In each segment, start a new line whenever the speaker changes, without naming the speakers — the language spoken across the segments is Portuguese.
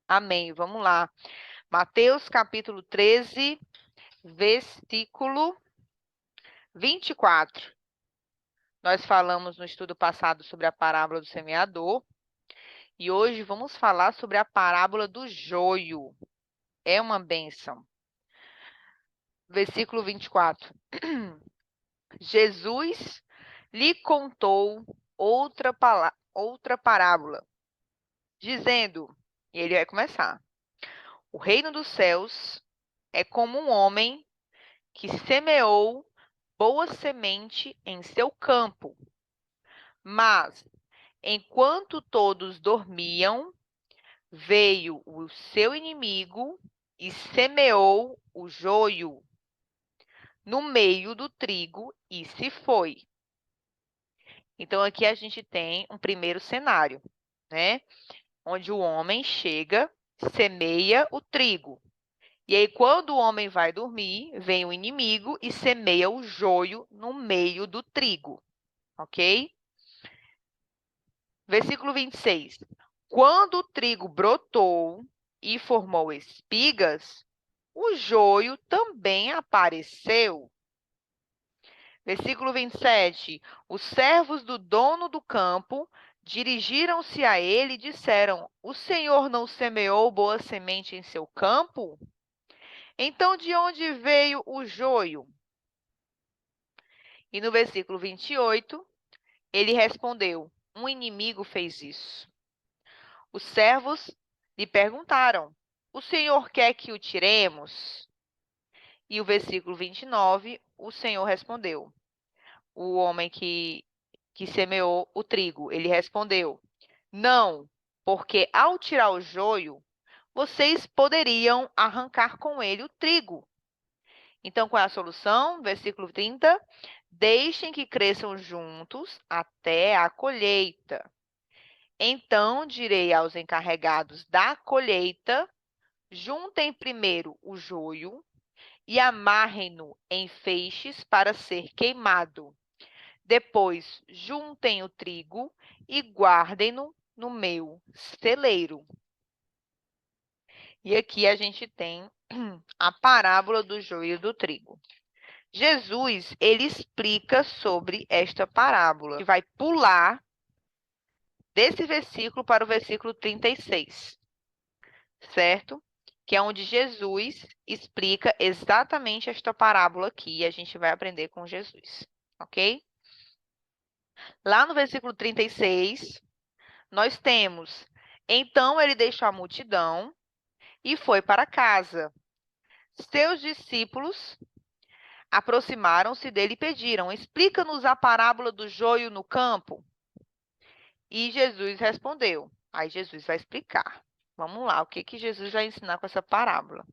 Amém. Vamos lá. Mateus capítulo 13, versículo 24. Nós falamos no estudo passado sobre a parábola do semeador e hoje vamos falar sobre a parábola do joio. É uma bênção. Versículo 24. Jesus lhe contou outra parábola, dizendo, e ele vai começar: o reino dos céus é como um homem que semeou boa semente em seu campo. Mas, enquanto todos dormiam, veio o seu inimigo e semeou o joio no meio do trigo e se foi. Então, aqui a gente tem um primeiro cenário, né? Onde o homem chega, semeia o trigo. E aí, quando o homem vai dormir, vem o inimigo e semeia o joio no meio do trigo, ok? Versículo 26. Quando o trigo brotou e formou espigas, o joio também apareceu. Versículo 27. Os servos do dono do campo dirigiram-se a ele e disseram: o senhor não semeou boa semente em seu campo? Então, de onde veio o joio? E no versículo 28, ele respondeu: um inimigo fez isso. Os servos lhe perguntaram: o senhor quer que o tiremos? E o versículo 29, o senhor respondeu: o homem que semeou o trigo, ele respondeu: não, porque ao tirar o joio, vocês poderiam arrancar com ele o trigo. Então, qual é a solução? Versículo 30. Deixem que cresçam juntos até a colheita. Então direi aos encarregados da colheita: juntem primeiro o joio e amarrem-no em feixes para ser queimado. Depois, juntem o trigo e guardem-no no meu celeiro. E aqui a gente tem a parábola do joio e do trigo. Jesus, ele explica sobre esta parábola, que vai pular desse versículo para o versículo 36, certo? Que é onde Jesus explica exatamente esta parábola aqui, e a gente vai aprender com Jesus, ok? Lá no versículo 36, nós temos: então ele deixou a multidão e foi para casa. Seus discípulos aproximaram-se dele e pediram: explica-nos a parábola do joio no campo. E Jesus respondeu. Aí Jesus vai explicar. Vamos lá, o que Jesus vai ensinar com essa parábola?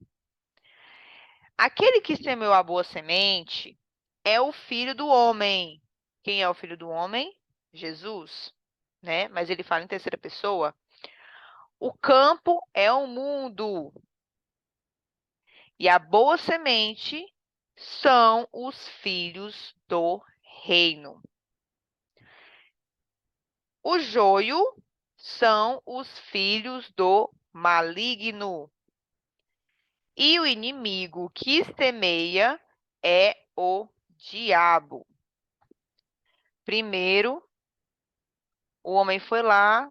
Aquele que semeou a boa semente é o filho do homem. Quem é o filho do homem? Jesus, né? Mas ele fala em terceira pessoa. O campo é o mundo. E a boa semente são os filhos do reino. O joio são os filhos do maligno. E o inimigo que semeia é o diabo. Primeiro, o homem foi lá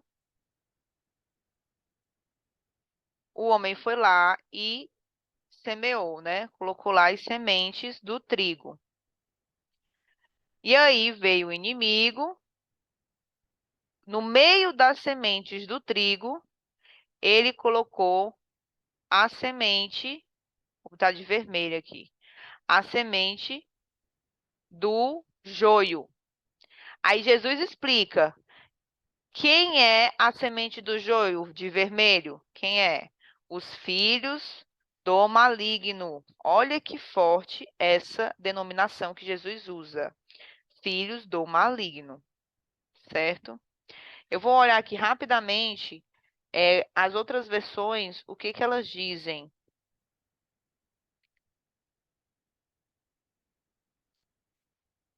e semeou, né? Colocou lá as sementes do trigo. E aí veio o inimigo, no meio das sementes do trigo, ele colocou a semente, vou botar de vermelho aqui, a semente do joio. Aí Jesus explica: quem é a semente do joio de vermelho? Quem é? Os filhos do maligno. Olha que forte essa denominação que Jesus usa. Filhos do maligno, certo? Eu vou olhar aqui rapidamente as outras versões, o que elas dizem.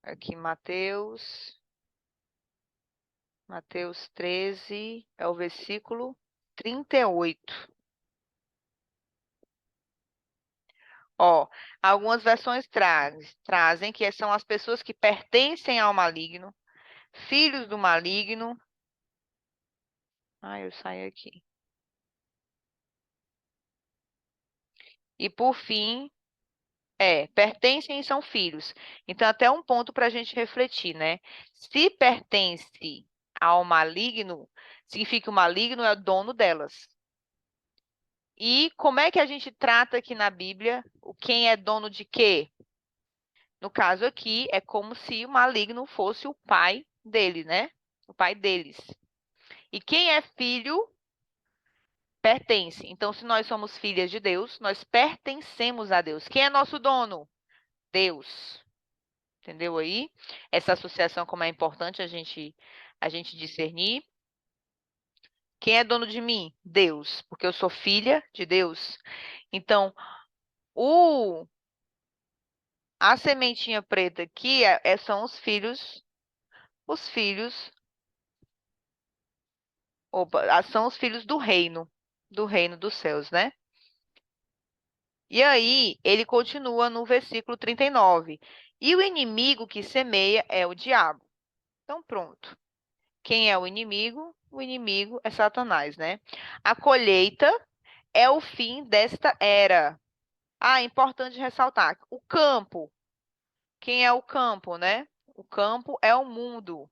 Aqui, Mateus 13, é o versículo 38. Ó, algumas versões trazem que são as pessoas que pertencem ao maligno, filhos do maligno. Eu saí aqui. E por fim, pertencem e são filhos. Então, até um ponto para a gente refletir, né? Se pertence ao maligno, significa que o maligno é o dono delas. E como é que a gente trata aqui na Bíblia quem é dono de quê? No caso aqui, é como se o maligno fosse o pai dele, né? O pai deles. E quem é filho pertence. Então, se nós somos filhas de Deus, nós pertencemos a Deus. Quem é nosso dono? Deus. Entendeu aí? Essa associação, como é importante a gente discernir. Quem é dono de mim? Deus, porque eu sou filha de Deus. Então, a sementinha preta aqui são os filhos, são os filhos do reino dos céus, né? E aí, ele continua no versículo 39. E o inimigo que semeia é o diabo. Então, pronto. Quem é o inimigo? O inimigo é Satanás, né? A colheita é o fim desta era. Importante ressaltar. O campo. Quem é o campo, né? O campo é o mundo.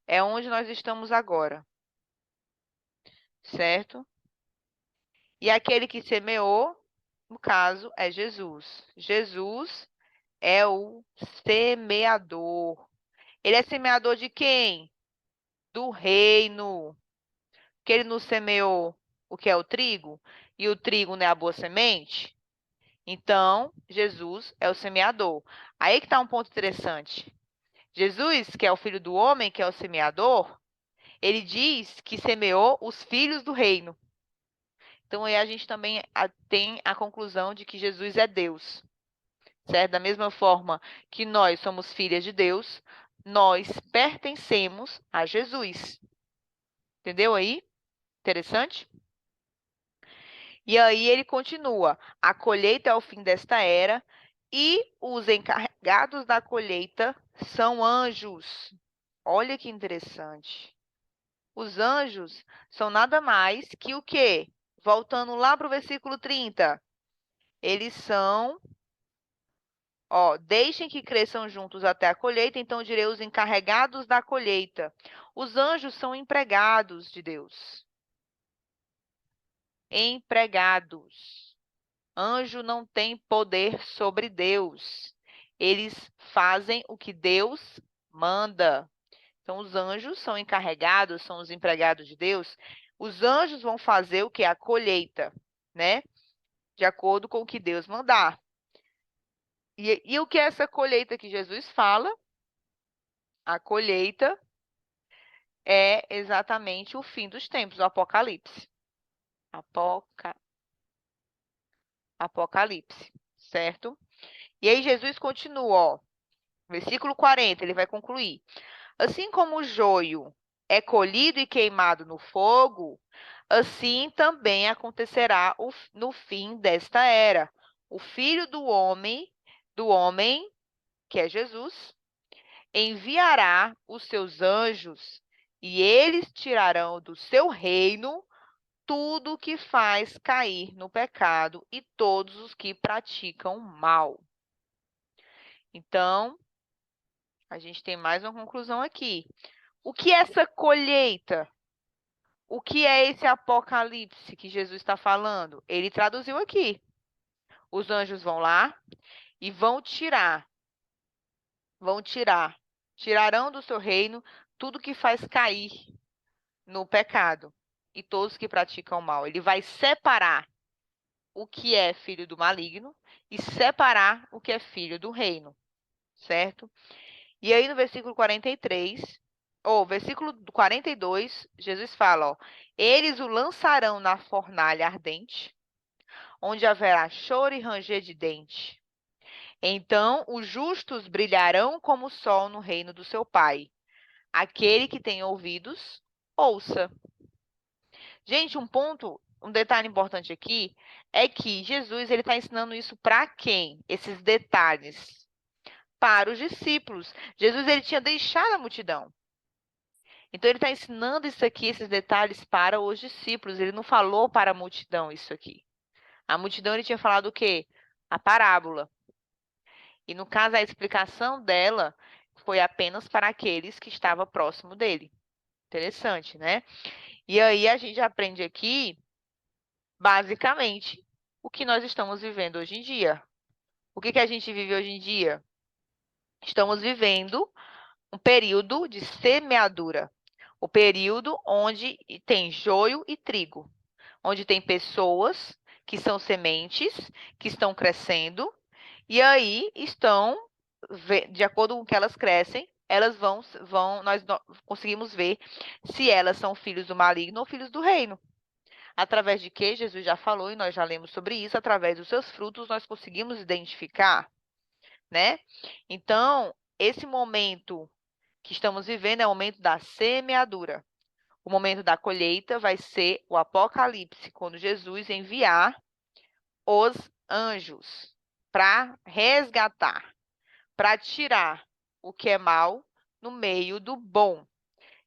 É onde nós estamos agora. Certo? E aquele que semeou, no caso, é Jesus. Jesus é o semeador. Ele é semeador de quem? Do reino. Que ele nos semeou o que é o trigo, e o trigo não é a boa semente. Então, Jesus é o semeador. Aí que está um ponto interessante. Jesus, que é o filho do homem, que é o semeador, ele diz que semeou os filhos do reino. Então, aí a gente também tem a conclusão de que Jesus é Deus. Certo? Da mesma forma que nós somos filhas de Deus, nós pertencemos a Jesus. Entendeu aí? Interessante? E aí ele continua: a colheita é o fim desta era, e os encarregados da colheita são anjos. Olha que interessante. Os anjos são nada mais que o quê? Voltando lá para o versículo 30. Eles são, deixem que cresçam juntos até a colheita, então direi os encarregados da colheita. Os anjos são empregados de Deus. Empregados. Anjo não tem poder sobre Deus. Eles fazem o que Deus manda. Então, os anjos são encarregados, são os empregados de Deus. Os anjos vão fazer o que? A colheita, né? De acordo com o que Deus mandar. E o que é essa colheita que Jesus fala? A colheita é exatamente o fim dos tempos, o Apocalipse. Apocalipse, certo? E aí Jesus continua, versículo 40, ele vai concluir. Assim como o joio é colhido e queimado no fogo, assim também acontecerá no fim desta era. O filho do homem, que é Jesus, enviará os seus anjos, e eles tirarão do seu reino tudo que faz cair no pecado e todos os que praticam mal. Então, a gente tem mais uma conclusão aqui. O que é essa colheita? O que é esse apocalipse que Jesus está falando? Ele traduziu aqui. Os anjos vão lá e tirarão do seu reino tudo que faz cair no pecado e todos que praticam mal. Ele vai separar o que é filho do maligno e separar o que é filho do reino, certo? E aí no versículo 43, versículo 42, Jesus fala, eles o lançarão na fornalha ardente, onde haverá choro e ranger de dente. Então os justos brilharão como o sol no reino do seu Pai. Aquele que tem ouvidos, ouça. Gente, um ponto um detalhe importante aqui é que Jesus ele está ensinando isso para quem? Esses detalhes para os discípulos. Jesus ele tinha deixado a multidão. Então ele está ensinando isso aqui, esses detalhes para os discípulos. Ele não falou para a multidão isso aqui. A multidão ele tinha falado o quê? A parábola. E no caso a explicação dela foi apenas para aqueles que estavam próximo dele. Interessante, né? E aí a gente aprende aqui, basicamente, o que nós estamos vivendo hoje em dia. O que que a gente vive hoje em dia? Estamos vivendo um período de semeadura. O período onde tem joio e trigo, onde tem pessoas que são sementes, que estão crescendo, e aí estão, de acordo com o que elas crescem, elas nós conseguimos ver se elas são filhos do maligno ou filhos do reino. Através de que Jesus já falou e nós já lemos sobre isso, através dos seus frutos nós conseguimos identificar, né? Então, esse momento que estamos vivendo é o momento da semeadura. O momento da colheita vai ser o Apocalipse, quando Jesus enviar os anjos para resgatar, para tirar o que é mal no meio do bom.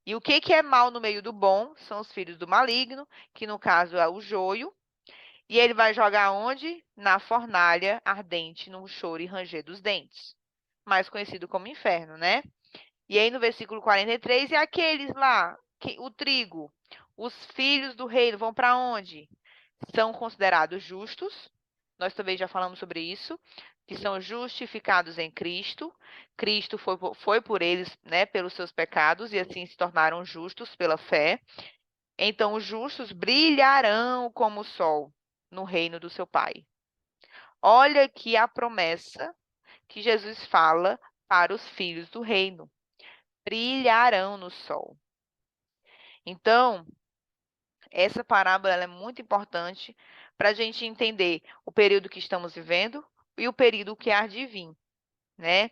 E o que é mal no meio do bom? São os filhos do maligno, que no caso é o joio. E ele vai jogar onde? Na fornalha ardente, no choro e ranger dos dentes. Mais conhecido como inferno, né? E aí no versículo 43, e aqueles lá, o trigo, os filhos do reino vão para onde? São considerados justos. Nós também já falamos sobre isso, que são justificados em Cristo. Cristo foi por eles, né, pelos seus pecados, e assim se tornaram justos pela fé. Então os justos brilharão como o sol no reino do seu Pai. Olha aqui a promessa que Jesus fala para os filhos do reino. Brilharão no sol. Então, essa parábola ela é muito importante para a gente entender o período que estamos vivendo e o período que há de vir, né?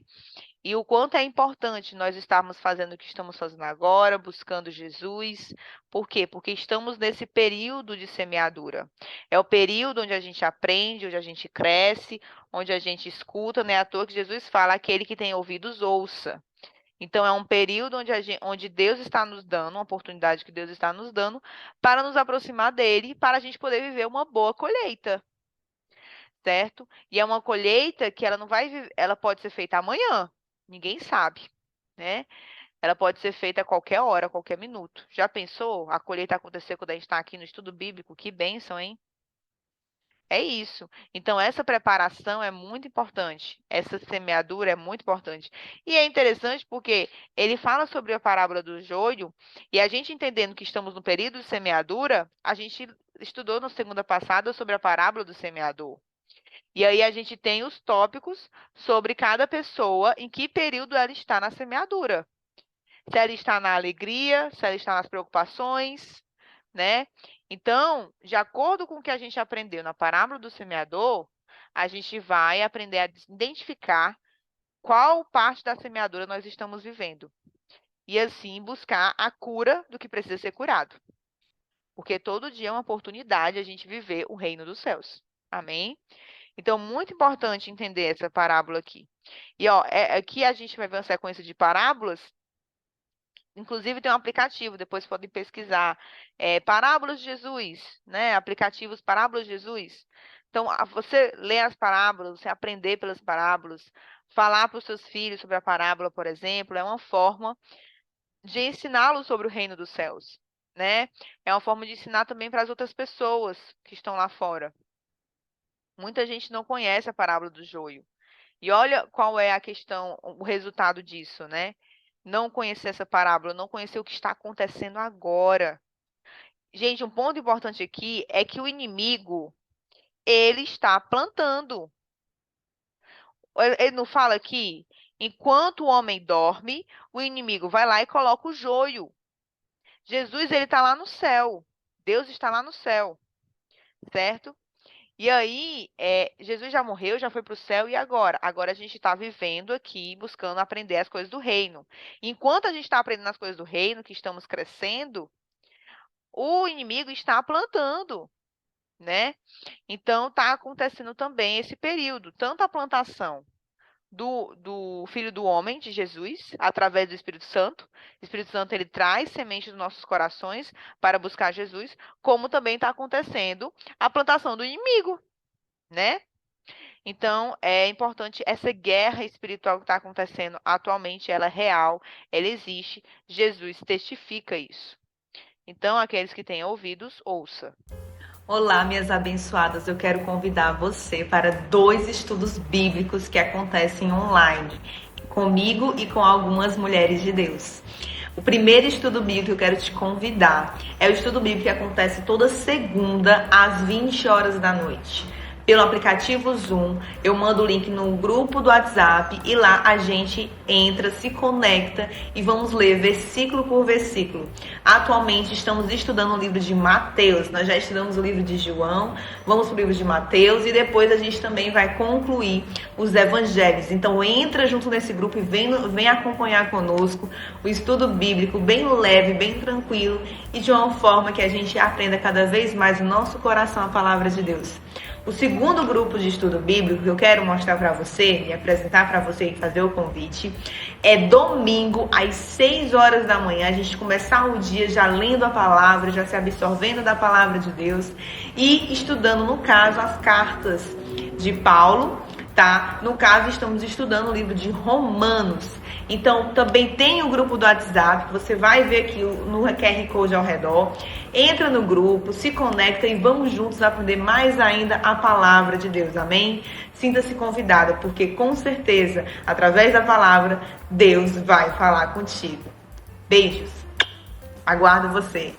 E o quanto é importante nós estarmos fazendo o que estamos fazendo agora, buscando Jesus. Por quê? Porque estamos nesse período de semeadura. É o período onde a gente aprende, onde a gente cresce, onde a gente escuta, não é à toa que Jesus fala, aquele que tem ouvidos, ouça. Então, é um período onde Deus está nos dando, uma oportunidade que Deus está nos dando, para nos aproximar dele, para a gente poder viver uma boa colheita, certo? E é uma colheita que ela não vai, ela pode ser feita amanhã, ninguém sabe, né? Ela pode ser feita a qualquer hora, a qualquer minuto. Já pensou a colheita acontecer quando a gente está aqui no estudo bíblico? Que bênção, hein? É isso. Então, essa preparação é muito importante. Essa semeadura é muito importante. E é interessante porque ele fala sobre a parábola do joio, e a gente entendendo que estamos no período de semeadura, a gente estudou na segunda passada sobre a parábola do semeador. E aí a gente tem os tópicos sobre cada pessoa, em que período ela está na semeadura. Se ela está na alegria, se ela está nas preocupações, né? Então, de acordo com o que a gente aprendeu na parábola do semeador, a gente vai aprender a identificar qual parte da semeadura nós estamos vivendo. E assim buscar a cura do que precisa ser curado. Porque todo dia é uma oportunidade a gente viver o reino dos céus. Amém? Então, muito importante entender essa parábola aqui. E ó, aqui a gente vai ver uma sequência de parábolas. Inclusive tem um aplicativo, depois podem pesquisar. Parábolas de Jesus, né? Aplicativos Parábolas de Jesus. Então, você ler as parábolas, você aprender pelas parábolas, falar para os seus filhos sobre a parábola, por exemplo, é uma forma de ensiná-los sobre o reino dos céus, né? É uma forma de ensinar também para as outras pessoas que estão lá fora. Muita gente não conhece a parábola do joio. E olha qual é a questão, o resultado disso, né? Não conhecer essa parábola, não conhecer o que está acontecendo agora. Gente, um ponto importante aqui é que o inimigo, ele está plantando. Ele não fala aqui, enquanto o homem dorme, o inimigo vai lá e coloca o joio. Jesus, ele está lá no céu. Deus está lá no céu, certo? E aí, Jesus já morreu, já foi para o céu, e agora? Agora a gente está vivendo aqui, buscando aprender as coisas do reino. Enquanto a gente está aprendendo as coisas do reino, que estamos crescendo, o inimigo está plantando. né? Então, está acontecendo também esse período, tanto a plantação do Filho do Homem, de Jesus, através do Espírito Santo. O Espírito Santo, ele traz semente dos nossos corações para buscar Jesus, como também está acontecendo a plantação do inimigo, né? Então, é importante essa guerra espiritual que está acontecendo atualmente, ela é real, ela existe, Jesus testifica isso. Então, aqueles que têm ouvidos, ouça.
Olá, minhas abençoadas. Eu quero convidar você para 2 estudos bíblicos que acontecem online, comigo e com algumas mulheres de Deus. O primeiro estudo bíblico que eu quero te convidar é o estudo bíblico que acontece toda segunda às 20 horas da noite. Pelo aplicativo Zoom, eu mando o link no grupo do WhatsApp e lá a gente entra, se conecta e vamos ler versículo por versículo. Atualmente estamos estudando o livro de Mateus, nós já estudamos o livro de João, vamos para o livro de Mateus e depois a gente também vai concluir os evangelhos. Então entra junto nesse grupo e vem acompanhar conosco o estudo bíblico bem leve, bem tranquilo e de uma forma que a gente aprenda cada vez mais no nosso coração a palavra de Deus. O segundo grupo de estudo bíblico que eu quero mostrar para você e apresentar para você e fazer o convite é domingo às 6 horas da manhã. A gente começar o dia já lendo a palavra, já se absorvendo da palavra de Deus e estudando, no caso, as cartas de Paulo, tá? No caso, estamos estudando o livro de Romanos. Então, também tem o grupo do WhatsApp, que você vai ver aqui no QR Code ao redor. Entra no grupo, se conecta e vamos juntos aprender mais ainda a palavra de Deus, amém? Sinta-se convidada, porque com certeza, através da palavra, Deus vai falar contigo. Beijos, aguardo você.